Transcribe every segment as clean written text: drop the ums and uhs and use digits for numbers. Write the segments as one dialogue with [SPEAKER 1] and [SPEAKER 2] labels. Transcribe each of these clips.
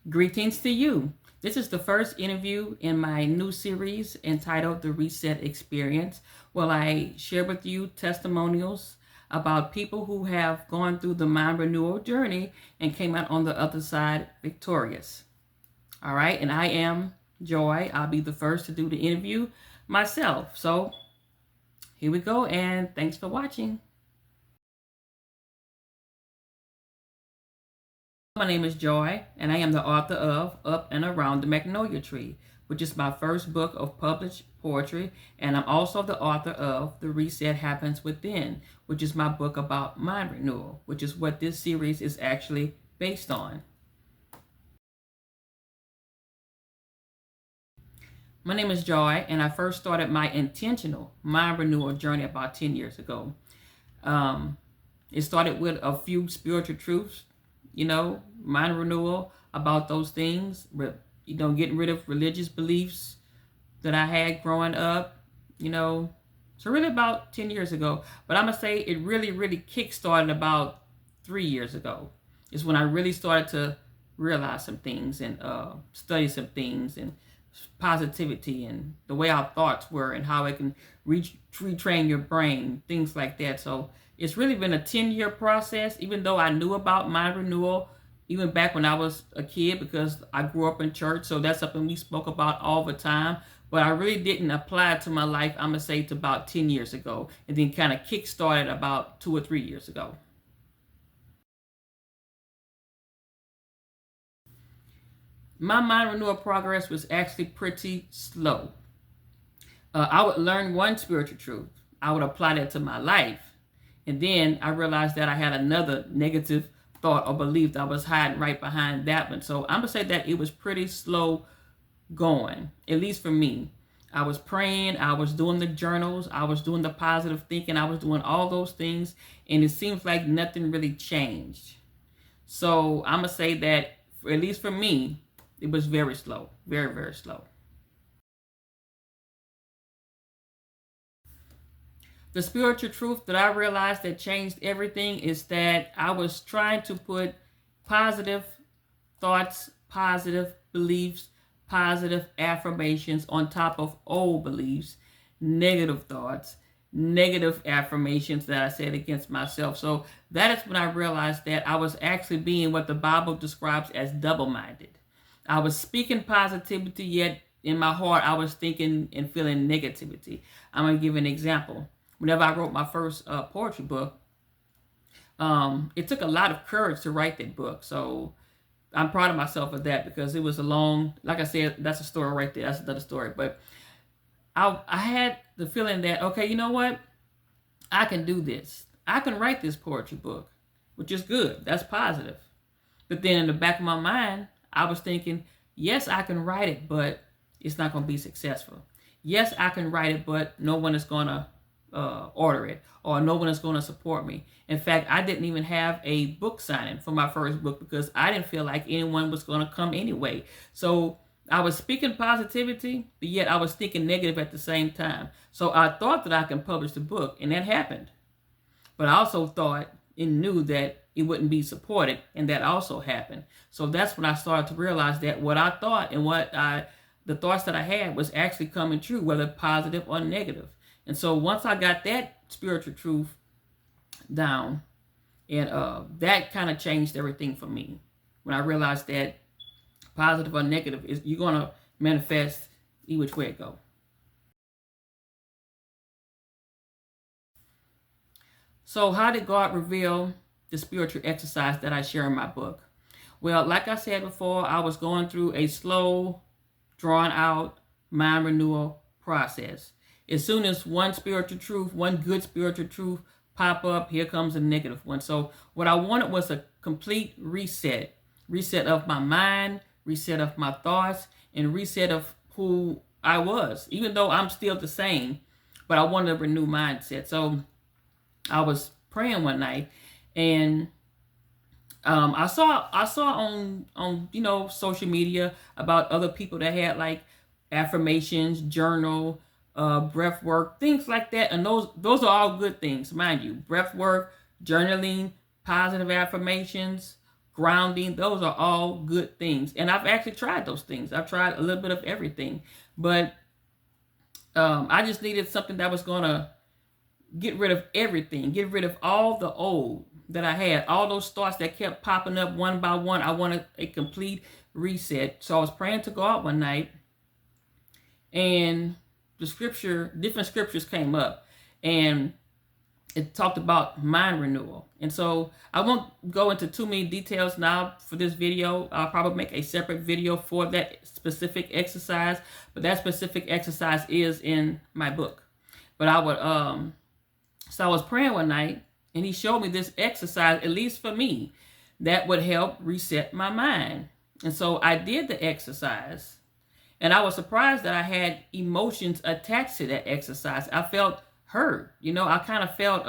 [SPEAKER 1] Greetings to you. This is the first interview in my new series entitled The Reset Experience, where I share with you testimonials about people who have gone through the mind renewal journey and came out on the other side victorious. All right, and I am Joy. I'll be the first to do the interview myself. So here we go, and thanks for watching. My name is Joy, and I am the author of Up and Around the Magnolia Tree, which is my first book of published poetry, and I'm also the author of The Reset Happens Within, which is my book about mind renewal, which is what this series is actually based on. My name is Joy, and I first started my intentional mind renewal journey about 10 years ago. It started with a few spiritual truths, mind renewal about those things, getting rid of religious beliefs that I had growing up, so really about 10 years ago. But I'm going to say it really kick-started about 3 years ago. Is when I really started to realize some things and study some things and positivity and the way our thoughts were and how it can retrain your brain, things like that. So it's really been a 10-year process, even though I knew about mind renewal even back when I was a kid because I grew up in church. So that's something we spoke about all the time. But I really didn't apply it to my life, I'm going to say, to about 10 years ago. And then kind of kick-started about 2 or 3 years ago. My mind renewal progress was actually pretty slow. I would learn one spiritual truth. I would apply that to my life. And then I realized that I had another negative thought or belief that I was hiding right behind that one. So I'm going to say that it was pretty slow going, at least for me. I was praying, I was doing the journals, I was doing the positive thinking, I was doing all those things, and it seems like nothing really changed. So I'm going to say that, at least for me, it was very slow, very slow. The spiritual truth that I realized that changed everything is that I was trying to put positive thoughts, positive beliefs, positive affirmations on top of old beliefs, negative thoughts, negative affirmations that I said against myself. So that is when I realized that I was actually being what the Bible describes as double-minded. I was speaking positivity, yet in my heart I was thinking and feeling negativity. I'm going to give an example. Whenever I wrote my first poetry book, it took a lot of courage to write that book. So I'm proud of myself for that because it was a long, like I said, that's a story right there. That's another story. But I had the feeling that, okay, you know what? I can do this. I can write this poetry book, which is good. That's positive. But then in the back of my mind, I was thinking, yes, I can write it, but it's not going to be successful. Yes, I can write it, but no one is going to order it, or no one is going to support me. In fact, I didn't even have a book signing for my first book because I didn't feel like anyone was going to come anyway. So I was speaking positivity, but yet I was thinking negative at the same time. So I thought that I can publish the book, and that happened. But I also thought and knew that it wouldn't be supported, and that also happened. So that's when I started to realize that what I thought and the thoughts that I had was actually coming true, whether positive or negative. And so once I got that spiritual truth down, and that kind of changed everything for me. When I realized that positive or negative, you're going to manifest either which way it go. So how did God reveal the spiritual exercise that I share in my book? Well, like I said before, I was going through a slow, drawn out mind renewal process. As soon as one spiritual truth, one good spiritual truth pop up, here comes a negative one. So what I wanted was a complete reset of my mind, reset of my thoughts, and reset of who I was, even though I'm still the same, but I wanted a renewed mindset. So I was praying one night, and I saw on social media about other people that had like affirmations, journal, breath work, things like that. And those are all good things, mind you. Breath work, journaling, positive affirmations, grounding. Those are all good things. And I've actually tried those things. I've tried a little bit of everything. But I just needed something that was going to get rid of everything, get rid of all the old that I had, all those thoughts that kept popping up one by one. I wanted a complete reset. So I was praying to go out one night, and different scriptures came up, and it talked about mind renewal. And so I won't go into too many details now for this video. I'll probably make a separate video for that specific exercise, but that specific exercise is in my book. But so I was praying one night, and he showed me this exercise, at least for me, that would help reset my mind. And so I did the exercise, and I was surprised that I had emotions attached to that exercise. I felt hurt. I kind of felt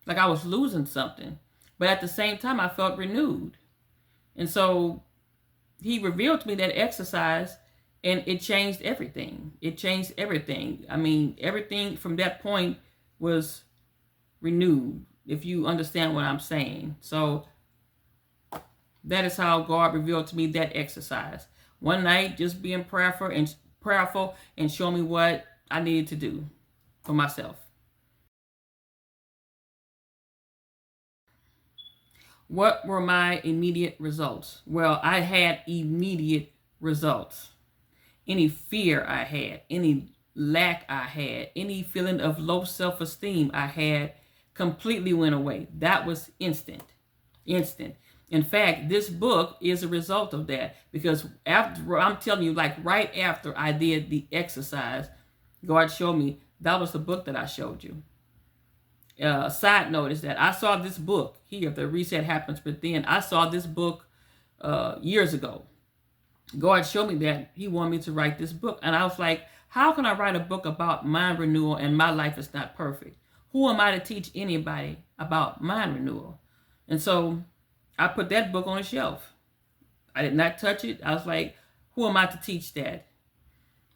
[SPEAKER 1] like I was losing something. But at the same time, I felt renewed. And so he revealed to me that exercise, and it changed everything. It changed everything. I mean, everything from that point was renewed, if you understand what I'm saying. So that is how God revealed to me that exercise. One night, just being prayerful and showing me what I needed to do for myself. What were my immediate results? Well, I had immediate results. Any fear I had, any lack I had, any feeling of low self-esteem I had completely went away. That was instant. In fact, this book is a result of that, because after, I'm telling you, like right after I did the exercise, God showed me that was the book that I showed you. Side note is that I saw this book here, The Reset Happens Within. I saw this book years ago. God showed me that he wanted me to write this book. And I was like, how can I write a book about mind renewal and my life is not perfect? Who am I to teach anybody about mind renewal? And so I put that book on a shelf. I did not touch it. I was like, who am I to teach that?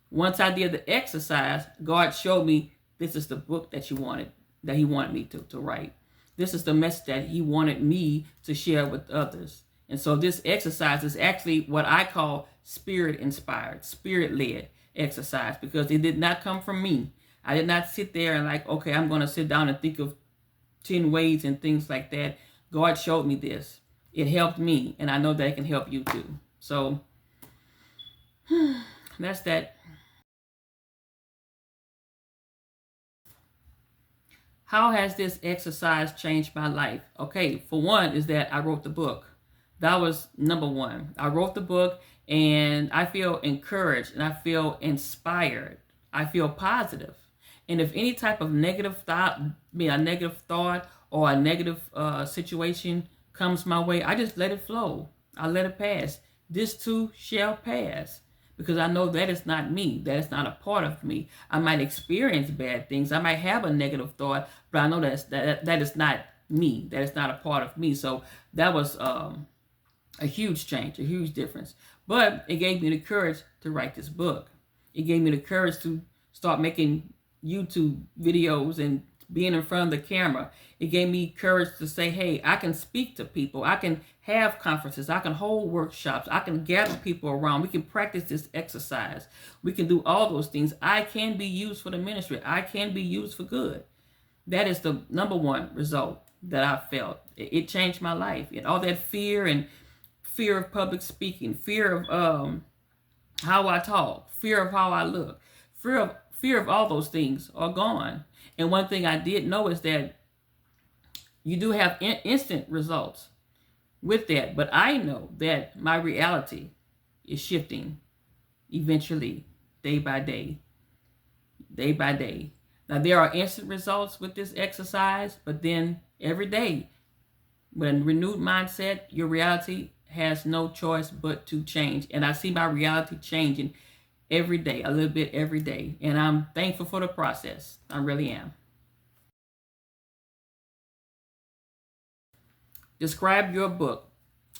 [SPEAKER 1] Once I did the exercise, God showed me this is the book that he wanted me to write. This is the message that he wanted me to share with others. And so this exercise is actually what I call spirit-inspired, spirit-led exercise, because it did not come from me. I did not sit there and like, okay, I'm going to sit down and think of 10 ways and things like that. God showed me this. It helped me, and I know that it can help you too. So that's that. How has this exercise changed my life? Okay, for one is that I wrote the book. That was number one. I wrote the book, and I feel encouraged, and I feel inspired. I feel positive. And if any type of negative thought or a negative situation comes my way, I just let it flow. I let it pass. This too shall pass, because I know that is not me. That is not a part of me. I might experience bad things. I might have a negative thought, but I know that is not me. That is not a part of me. So that was a huge change, a huge difference. But it gave me the courage to write this book. It gave me the courage to start making YouTube videos and being in front of the camera. It gave me courage to say, hey, I can speak to people. I can have conferences. I can hold workshops. I can gather people around. We can practice this exercise. We can do all those things. I can be used for the ministry. I can be used for good. That is the number one result that I felt. It changed my life. And all that fear of public speaking, fear of how I talk, fear of how I look, fear of all those things are gone. And one thing I did know is that you do have instant results with that. But I know that my reality is shifting eventually, day by day, day by day. Now, there are instant results with this exercise, but then every day, with a renewed mindset, your reality has no choice but to change. And I see my reality changing every day, a little bit every day. And I'm thankful for the process. I really am. Describe your book.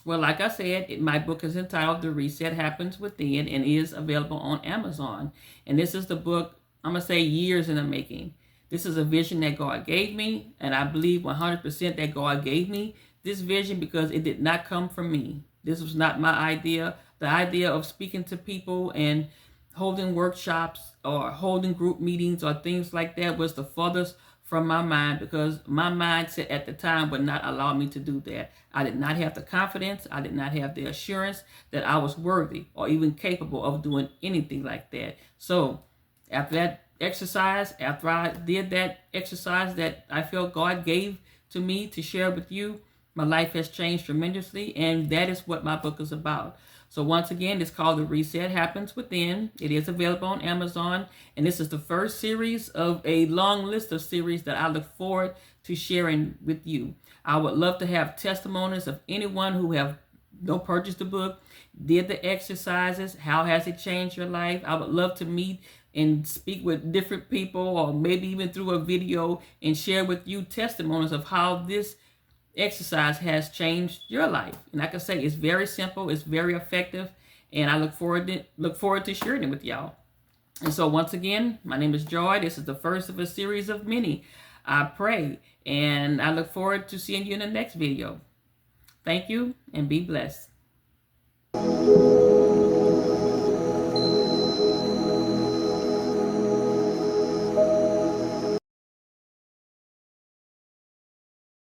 [SPEAKER 1] Well, like I said, my book is entitled The Reset Happens Within and is available on Amazon. And this is the book, I'm going to say, years in the making. This is a vision that God gave me, and I believe 100% that God gave me this vision because it did not come from me. This was not my idea. The idea of speaking to people and holding workshops or holding group meetings or things like that was the furthest from my mind, because my mindset at the time would not allow me to do that. I did not have the confidence. I did not have the assurance that I was worthy or even capable of doing anything like that. So after that exercise, after I did that exercise that I felt God gave to me to share with you, my life has changed tremendously, and that is what my book is about. So once again, it's called The Reset Happens Within. It is available on Amazon, and this is the first series of a long list of series that I look forward to sharing with you. I would love to have testimonies of anyone who have purchased the book, did the exercises, how has it changed your life. I would love to meet and speak with different people, or maybe even through a video, and share with you testimonies of how this exercise has changed your life. And like I say, it's very simple, it's very effective, and I look forward to sharing it with y'all. And so once again, my name is Joy. This is the first of a series of many, I pray, and I look forward to seeing you in the next video. Thank you, and be blessed.